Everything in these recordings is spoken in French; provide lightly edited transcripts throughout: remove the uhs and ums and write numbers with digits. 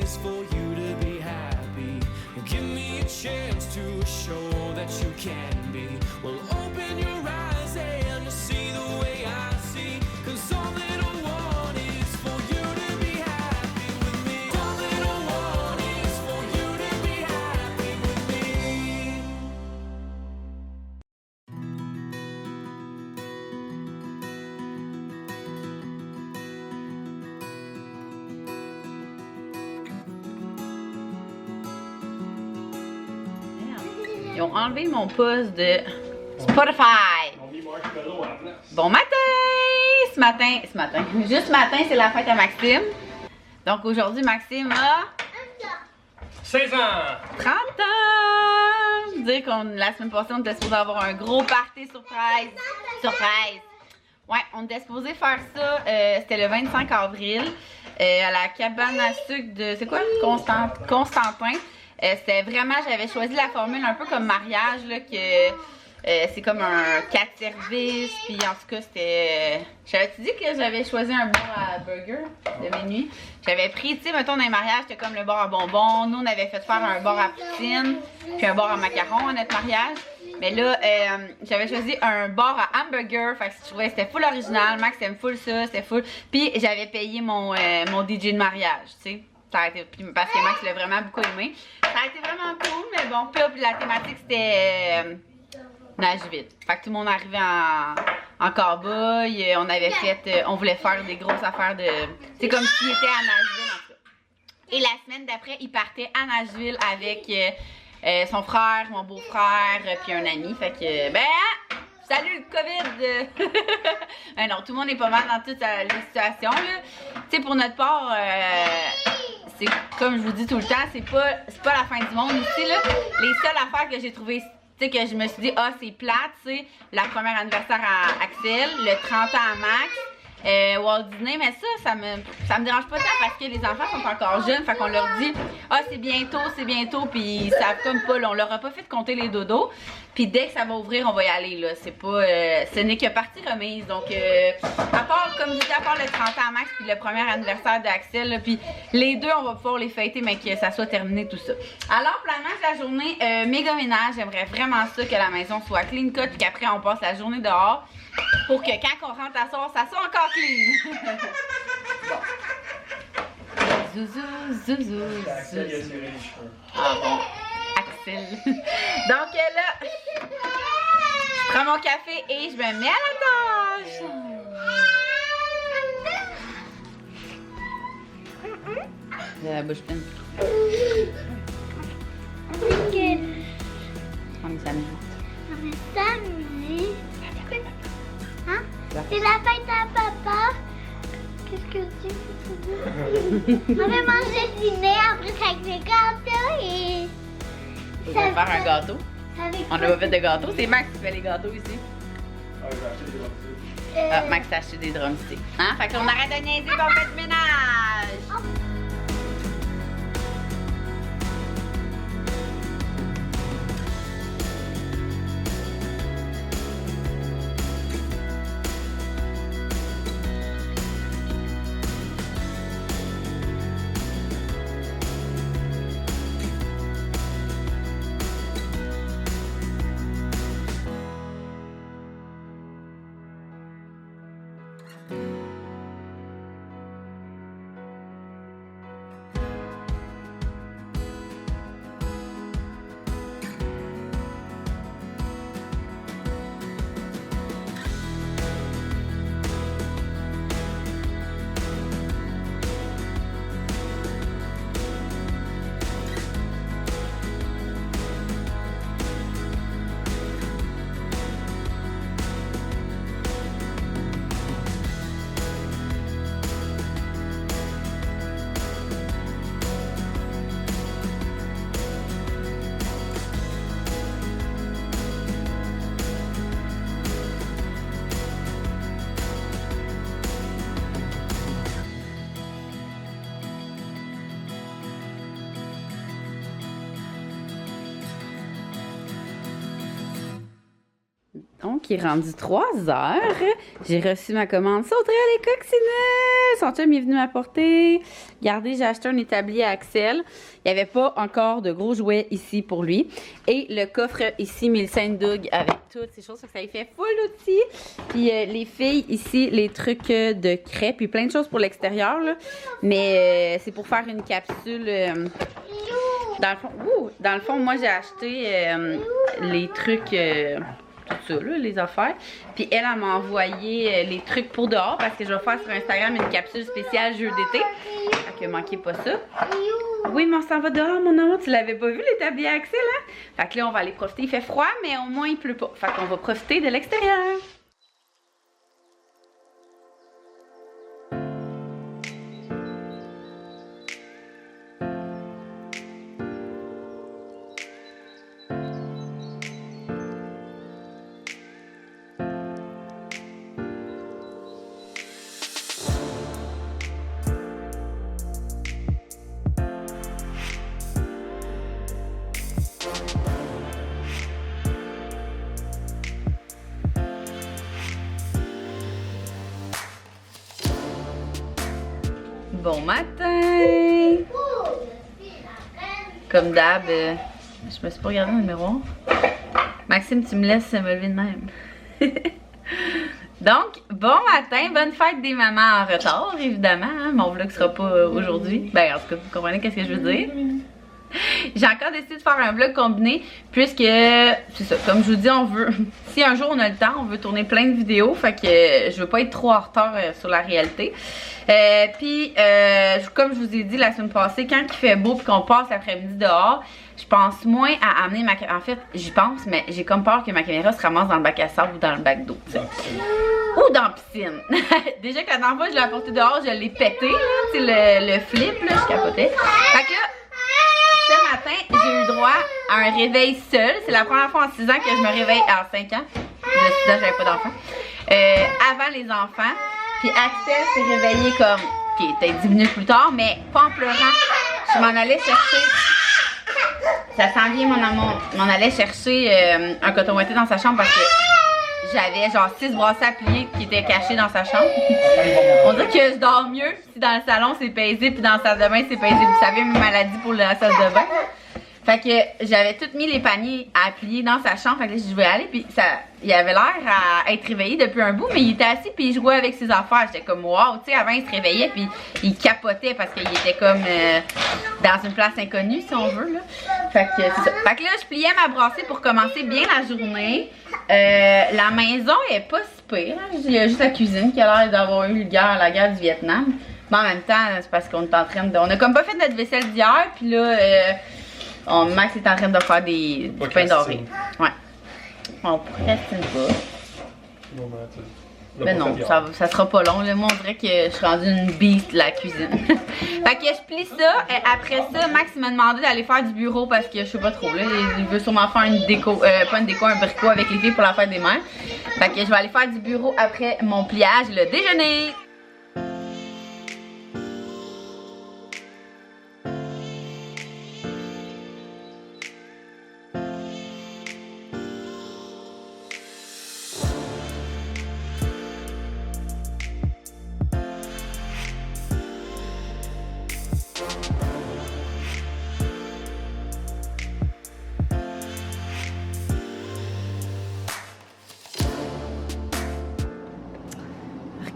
is for you to be happy. Give me a chance to show that you can be. Well, open your eyes and you'll see the way I see. 'Cause all that I want is for you to be happy with me. All that I want is for you to be happy with me. Ils ont enlevé mon poste de Spotify. Bon matin! Ce matin, juste ce matin, c'est la fête à Maxime. Donc aujourd'hui, Maxime a 16 ans! 30 ans! Dire qu'on la semaine passée, on était supposé avoir un gros party surprise. Surprise! Ouais, on était supposé faire ça, c'était le 25 avril, à la cabane à sucre de, c'est quoi? Constantin. C'était vraiment, j'avais choisi la formule un peu comme mariage, là, que c'est comme un 4 services, puis en tout cas, c'était... J'avais-tu dit que j'avais choisi un bar à burger de minuit? J'avais pris, tu sais, mettons, dans les mariages, c'était comme le bar à bonbons. Nous, on avait fait faire un bar à poutine, puis un bar à macarons à notre mariage. Mais là, j'avais choisi un bar à hamburger, fait que je trouvais que c'était full original. Max aime full ça, c'était full. Puis j'avais payé mon DJ de mariage, tu sais. Ça a été, parce que Max l'a vraiment beaucoup aimé. Ça a été vraiment cool, mais bon, puis la thématique c'était Nashville. Fait que tout le monde arrivait en cowboy. On avait fait, on voulait faire des grosses affaires de. C'est comme s'il était à Nashville en tout cas. Et la semaine d'après, il partait à Nashville avec son frère, mon beau-frère, puis un ami. Fait que, ben, salut le COVID! Ben non, tout le monde est pas mal dans toute la situation, là. Tu sais, pour notre part, c'est comme je vous dis tout le temps, c'est pas la fin du monde ici, là. Les seules affaires que j'ai trouvées, tu sais, que je me suis dit, ah, c'est plate, c'est la première anniversaire à Axel, le 30 ans à Max, Walt Disney, mais ça me dérange pas tant parce que les enfants sont encore jeunes, fait qu'on leur dit, ah, c'est bientôt, puis ils savent comme pas, là, on leur a pas fait compter les dodos, puis dès que ça va ouvrir, on va y aller, là, c'est pas, ce n'est que partie remise, donc, à part, comme je dis, à part le 30 ans à Max, puis le premier anniversaire d'Axel, puis les deux, on va pouvoir les fêter, mais que ça soit terminé, tout ça. Alors, planage la journée, méga ménage, j'aimerais vraiment ça, que la maison soit clean cut, puis qu'après, on passe la journée dehors, pour que quand on rentre à soir, ça soit encore clean. Bon. Zouzou. Ah bon, Axel. Donc là, je prends mon café et je me mets à la tâche. J'ai la bouche pleine. On est samedi. Hein? C'est la fête à papa. Qu'est-ce que tu veux? On va manger le dîner après avec des gâteaux et... On va faire un gâteau. On n'a pas fait de gâteau. C'est Max qui fait les gâteaux ici. Max t'a acheté des drumsticks. Hein? Fait qu'on arrête de niaiser et on fait du ménage. Donc, il est rendu 3 heures. J'ai reçu ma commande sauterelle et coccinelle. Son chum est venu m'apporter. Regardez, j'ai acheté un établi à Axel. Il n'y avait pas encore de gros jouets ici pour lui. Et le coffre ici, Millicent Doug, avec toutes ces choses. Ça y fait full outils. Puis les filles, ici, les trucs de crêpes. Puis plein de choses pour l'extérieur. Mais c'est pour faire une capsule. Dans le fond, moi, j'ai acheté les trucs... tout ça, là, les affaires. Puis elle m'a envoyé les trucs pour dehors parce que je vais faire sur Instagram une capsule spéciale jeu d'été. Fait que manquez pas ça. Oui, mais on s'en va dehors, mon amour. Tu l'avais pas vu, l'établi à Axel, hein? Fait que là, on va aller profiter. Il fait froid, mais au moins, il pleut pas. Fait qu'on va profiter de l'extérieur. Bon matin! Comme d'hab, je me suis pas regardé dans le miroir. Maxime, tu me laisses me lever de même. Donc, bon matin, bonne fête des mamans en retard, évidemment. Hein? Mon vlog sera pas aujourd'hui. Ben, en tout cas, vous comprenez qu'est-ce que je veux dire. J'ai encore décidé de faire un vlog combiné puisque, c'est ça, comme je vous dis, on veut, si un jour on a le temps, on veut tourner plein de vidéos, fait que je veux pas être trop en retard sur la réalité. Puis, comme je vous ai dit la semaine passée, quand il fait beau et qu'on passe l'après-midi dehors, je pense moins à amener ma caméra. En fait, j'y pense, mais j'ai comme peur que ma caméra se ramasse dans le bac à sable ou dans le bac d'eau. Ou dans la piscine. Déjà que la dernière fois, je l'ai apporté dehors, je l'ai pété, là, le flip, là, je capotais. Fait que là, ce matin, j'ai eu droit à un réveil seul. C'est la première fois en 6 ans que je me réveille, en 5 ans. De 6 ans, j'avais pas d'enfants. Avant les enfants. Puis Axel s'est réveillé comme, peut-être 10 minutes plus tard, mais pas en pleurant. Je m'en allais chercher, ça s'en vient mon amour, je m'en allais chercher un coton ouaté dans sa chambre parce que j'avais genre 6 brassées à plier qui étaient cachés dans sa chambre. On dirait que je dors mieux si dans le salon c'est paisible puis dans la salle de bain c'est paisible. Vous savez mes maladies pour la salle de bain. Fait que j'avais tout mis les paniers à plier dans sa chambre. Fait que là, je vais aller. Puis ça, il avait l'air à être réveillé depuis un bout, mais il était assis puis il jouait avec ses affaires. J'étais comme wow, tu sais, avant il se réveillait puis il capotait parce qu'il était comme dans une place inconnue si on veut là. Fait que c'est ça. Fait que là, je pliais ma brassée pour commencer bien la journée. La maison est pas si pire. Hein? Il y a juste la cuisine qui a l'air d'avoir eu la guerre du Vietnam. Mais en même temps, c'est parce qu'on est en train de. On a comme pas fait notre vaisselle d'hier, puis là. Max est en train de faire du pain doré. Ouais. On procrastine pas. Non, mais non, ça sera pas long. Là. Moi, on dirait que je suis rendue une beast de la cuisine. Fait que je plie ça. Après ça, Max m'a demandé d'aller faire du bureau parce que je sais pas trop. Là, il veut sûrement faire une déco, pas une déco, un bricot avec les filles pour la fête des mères. Fait que je vais aller faire du bureau après mon pliage, le déjeuner.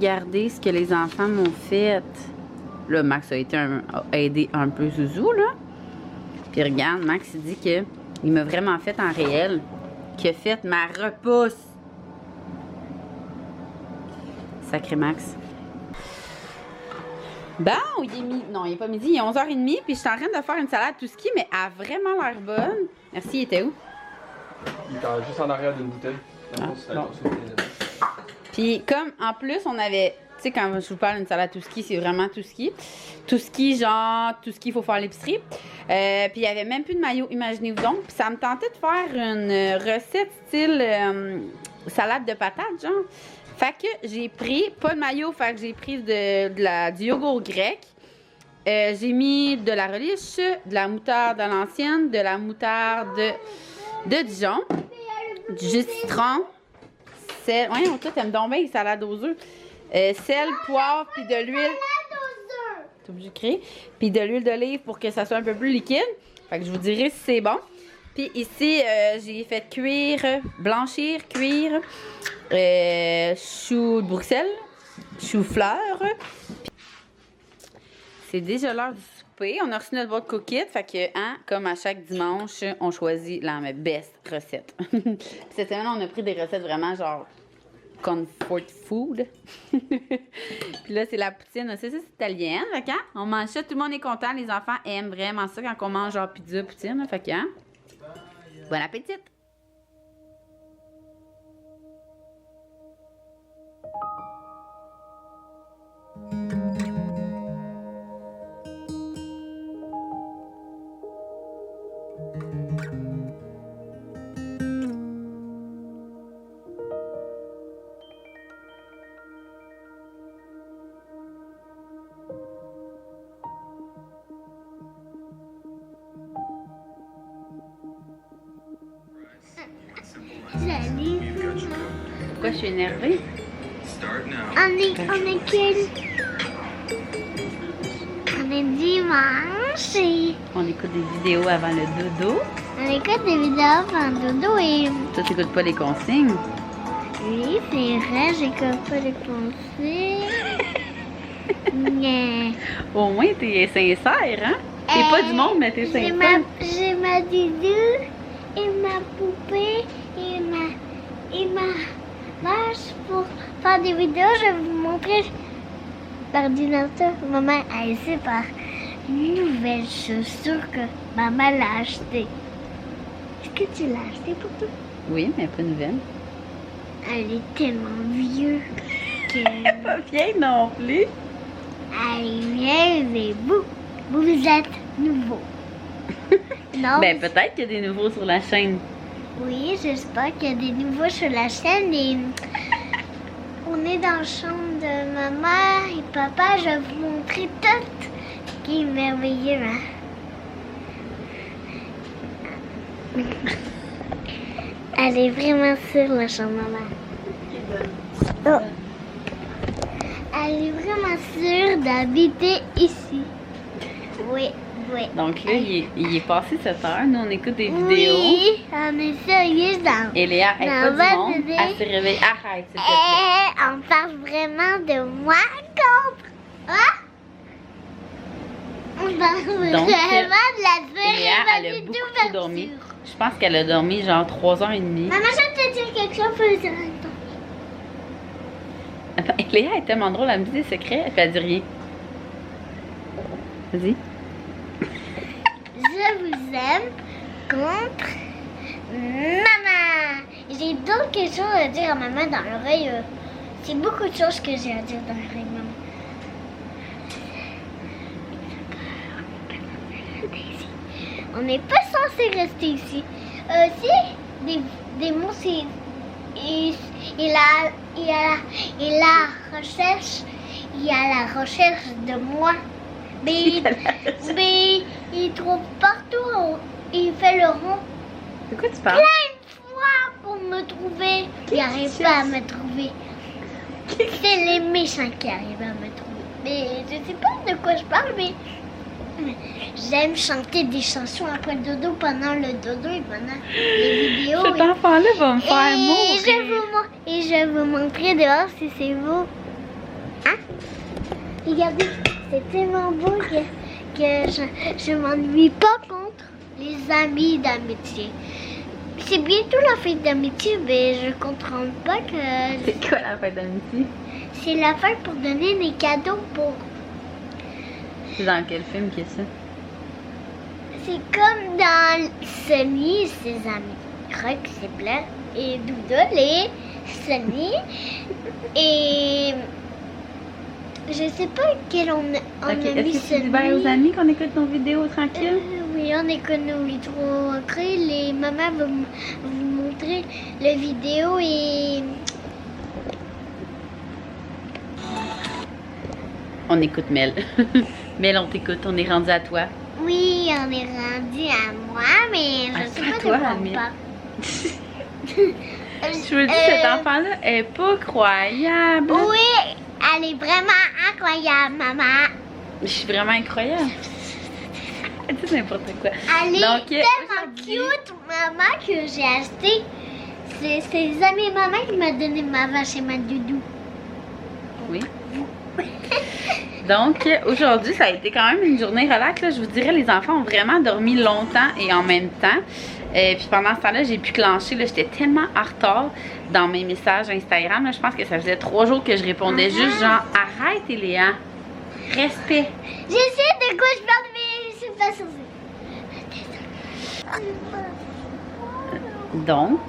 Regardez ce que les enfants m'ont fait. Là, Max a aidé un peu Zouzou, là. Puis regarde, Max, il dit que il m'a vraiment fait en réel. Qu'il a fait ma repousse. Sacré Max. Bon, il est midi. Non, il est pas midi, il est 11h30. Puis je suis en train de faire une salade tout ski, mais elle a vraiment l'air bonne. Merci, il était où? Il était juste en arrière d'une bouteille. Bon. Puis comme en plus on avait, tu sais quand je vous parle d'une salade tout ski, c'est vraiment tout ski. Tout ski genre, tout ski il faut faire l'épicerie. Puis il y avait même plus de maillot, imaginez-vous donc. Puis ça me tentait de faire une recette style salade de patates genre. Fait que j'ai pris, pas de maillot, fait que j'ai pris du yogourt grec. J'ai mis de la relish, de la moutarde à l'ancienne, de la moutarde de Dijon, du jus de citron. sel. Ouais, toi, t'aimes donc bien les salades aux œufs. Sel, poivre, puis de l'huile. T'es obligé de créer. Puis de l'huile d'olive pour que ça soit un peu plus liquide. Fait que je vous dirai si c'est bon. Puis ici, j'ai fait blanchir, cuire, choux de Bruxelles, chou-fleur. C'est déjà l'heure du souper. On a reçu notre boîte cookit. Fait que, comme à chaque dimanche, on choisit la best recette. Cette semaine, on a pris des recettes vraiment genre comfort food. Puis là, c'est la poutine. C'est italienne. Fait que, on mange ça. Tout le monde est content. Les enfants aiment vraiment ça quand on mange genre pizza, poutine. Fait que, bon appétit! Salut. Pourquoi je suis énervée? On est dimanche et On écoute des vidéos avant le dodo. on écoute des vidéos avant dodo et Toi, t'écoutes pas les consignes. oui, c'est vrai, j'écoute pas les consignes. Mais Au moins, t'es sincère, hein? T'es pas du monde, mais t'es j'ai sincère. j'ai ma doudou et ma poupée et ma vache pour faire des vidéos. Je vais vous montrer l'ordinateur. Maman a essayé par une nouvelle chaussure que maman l'a acheté. Est-ce que tu l'as acheté pour toi? Oui, mais pas nouvelle. Elle est tellement vieux que Pas vieille non plus. elle est vieille, mais vous êtes nouveau. Non, Ben, peut-être qu'il y a des nouveaux sur la chaîne. oui, j'espère qu'il y a des nouveaux sur la chaîne et on est dans la chambre de maman et papa. Je vais vous montrer tout ce qui est merveilleux. Hein? Elle est vraiment sur la chambre de maman. Oh. Elle est vraiment sûre d'habiter ici. Oui, oui. Donc là, il est passé 7 heures. Nous, on écoute des vidéos. Oui, on est sérieux dans. Et Léa, elle est Non, pas du monde. bébé. Elle s'est réveillée. Arrête, s'il te plaît. On parle vraiment de moi contre. Hein? On parle vraiment Donc, de la Léa, elle a cérémonie beaucoup trop dormi. d'ouverture. Je pense qu'elle a dormi genre 3h30. Maman, je vais te dire quelque chose pour le dire. Attends, Léa est tellement drôle. Elle me dit des secrets. Elle dit rien. Vas-y. Je vous aime contre maman. J'ai donc quelque chose à dire à maman dans l'oreille. C'est beaucoup de choses que j'ai à dire dans l'oreille, maman. On n'est pas censé rester ici. Si des mots, c'est il a la recherche. Il y a la recherche de moi. Mais il trouve partout. Il fait le rond De quoi tu parles? plein de fois pour me trouver. Il n'arrive pas à me trouver. C'est les méchants qui arrivent à me trouver. Mais je sais pas de quoi je parle, mais j'aime chanter des chansons après le dodo, pendant le dodo et pendant les vidéos. Cet enfant-là va me faire Et je vais vous montrer dehors si c'est beau. Hein? Regardez, c'est tellement beau que je m'ennuie pas contre les amis d'amitié. C'est bientôt la fête d'amitié, mais je comprends pas que C'est quoi la fête d'amitié? c'est la fête pour donner des cadeaux pour... C'est dans quel film qu'il y a ça? C'est comme dans Sunny et ses amis. Rock, c'est plein. Et Doodle et Sunny. Et je sais pas quel on a Ok, mis est-ce que tu dis Sunny. bye aux amis qu'on écoute nos vidéos tranquilles? Oui, on écoute nos vidéos. Après, les mamans vont vous montrer la vidéo et... On écoute Mel. Mel, on t'écoute, on est rendu à toi. Oui, on est rendu à moi, mais je sais À pas de toi, quoi on Amine. parle. Je vous dis, cet enfant-là est pas croyable. Oui, elle est vraiment incroyable, maman. Je suis vraiment incroyable. C'est n'importe quoi. Elle est Donc, tellement cute, maman, que j'ai acheté. C'est amis maman qui m'a donné ma vache et ma doudou. Oui. Donc, aujourd'hui, ça a été quand même une journée relax. Là. Je vous dirais, les enfants ont vraiment dormi longtemps et en même temps. Puis pendant ce temps-là, j'ai pu clencher. J'étais tellement en retard dans mes messages Instagram. Là. Je pense que ça faisait 3 jours que je répondais juste genre « Arrête, Eléa! Respect! » Je sais de quoi je parle, mais je sais pas sur ça. Donc,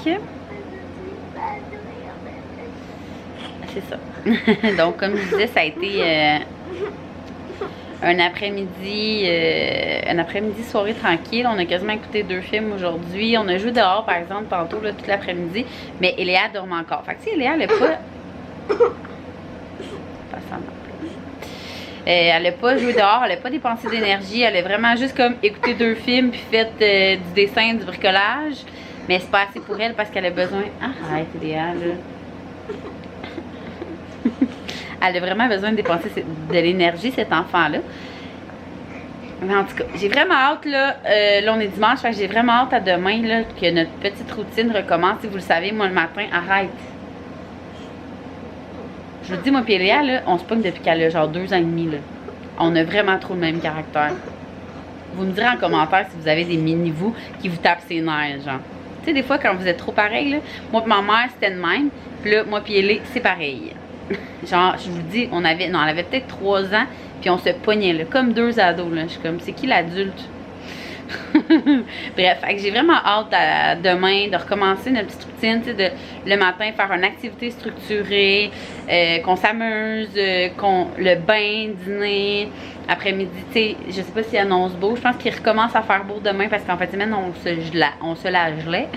c'est ça. Donc, comme je disais, ça a été un après-midi soirée tranquille. On a quasiment écouté 2 films aujourd'hui. On a joué dehors, par exemple, tantôt, là, toute l'après-midi. Mais Eléa dorme encore. Fait que, tu sais, Eléa, elle a pas... elle n'a pas joué dehors, elle n'a pas dépensé d'énergie. Elle a vraiment juste comme écouté 2 films puis fait du dessin, du bricolage. Mais c'est pas assez pour elle parce qu'elle a besoin... Arrête, Eléa, là. Elle a vraiment besoin de dépenser de l'énergie, cet enfant-là. Mais en tout cas, j'ai vraiment hâte, là. Là, on est dimanche, fait que j'ai vraiment hâte à demain, là, que notre petite routine recommence. Si vous le savez, moi, le matin, arrête. Je vous dis, moi, puis Eléa, là, on se pogne depuis qu'elle a genre 2 ans et demi, là. On a vraiment trop le même caractère. Vous me direz en commentaire si vous avez des mini-vous qui vous tapent ses nerfs, genre. Tu sais, des fois, quand vous êtes trop pareil, là, moi et ma mère, c'était de même. Puis là, moi puis Elé, c'est pareil. Genre, je vous dis, elle avait peut-être 3 ans, puis on se pognait, là, comme 2 ados, là. Je suis comme, c'est qui l'adulte? Bref, j'ai vraiment hâte demain de recommencer notre petite routine, tu sais, le matin faire une activité structurée, qu'on s'amuse, le bain, dîner, après-midi, tu sais, je sais pas s'il annonce beau, je pense qu'il recommence à faire beau demain parce qu'en fait, semaine, on se la gelait.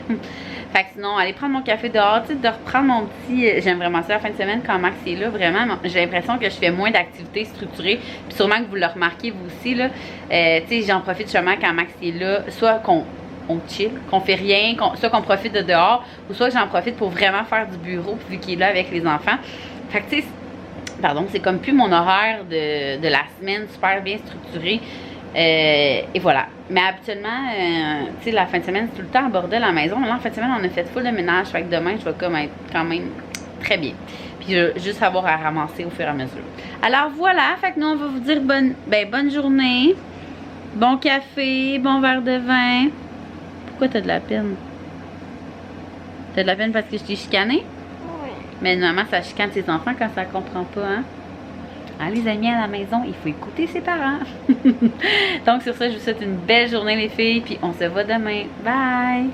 Fait que sinon, aller prendre mon café dehors, tu sais, de reprendre mon petit... J'aime vraiment ça la fin de semaine quand Max est là, vraiment. J'ai l'impression que je fais moins d'activités structurées. Puis sûrement que vous le remarquez, vous aussi, là. Tu sais, j'en profite justement quand Max est là. Soit qu'on chill, qu'on fait rien, soit qu'on profite de dehors, ou soit que j'en profite pour vraiment faire du bureau, vu qu'il est là avec les enfants. Fait que, tu sais, pardon, c'est comme plus mon horaire de la semaine super bien structuré. Et voilà. Mais habituellement, tu sais, la fin de semaine, c'est tout le temps en bordel à la maison. Là, en fin de semaine, on a fait full de ménage. Fait que demain, je vais comme être quand même très bien. Puis, je vais juste avoir à ramasser au fur et à mesure. Alors, voilà. Fait que nous, on va vous dire bonne journée. Bon café, bon verre de vin. Pourquoi t'as de la peine? T'as de la peine parce que je t'ai chicané? Oui. Mais normalement, ça chicane ses enfants quand ça comprend pas, hein? Hein, les amis à la maison, il faut écouter ses parents. Donc sur ça, je vous souhaite une belle journée les filles, puis on se voit demain. Bye!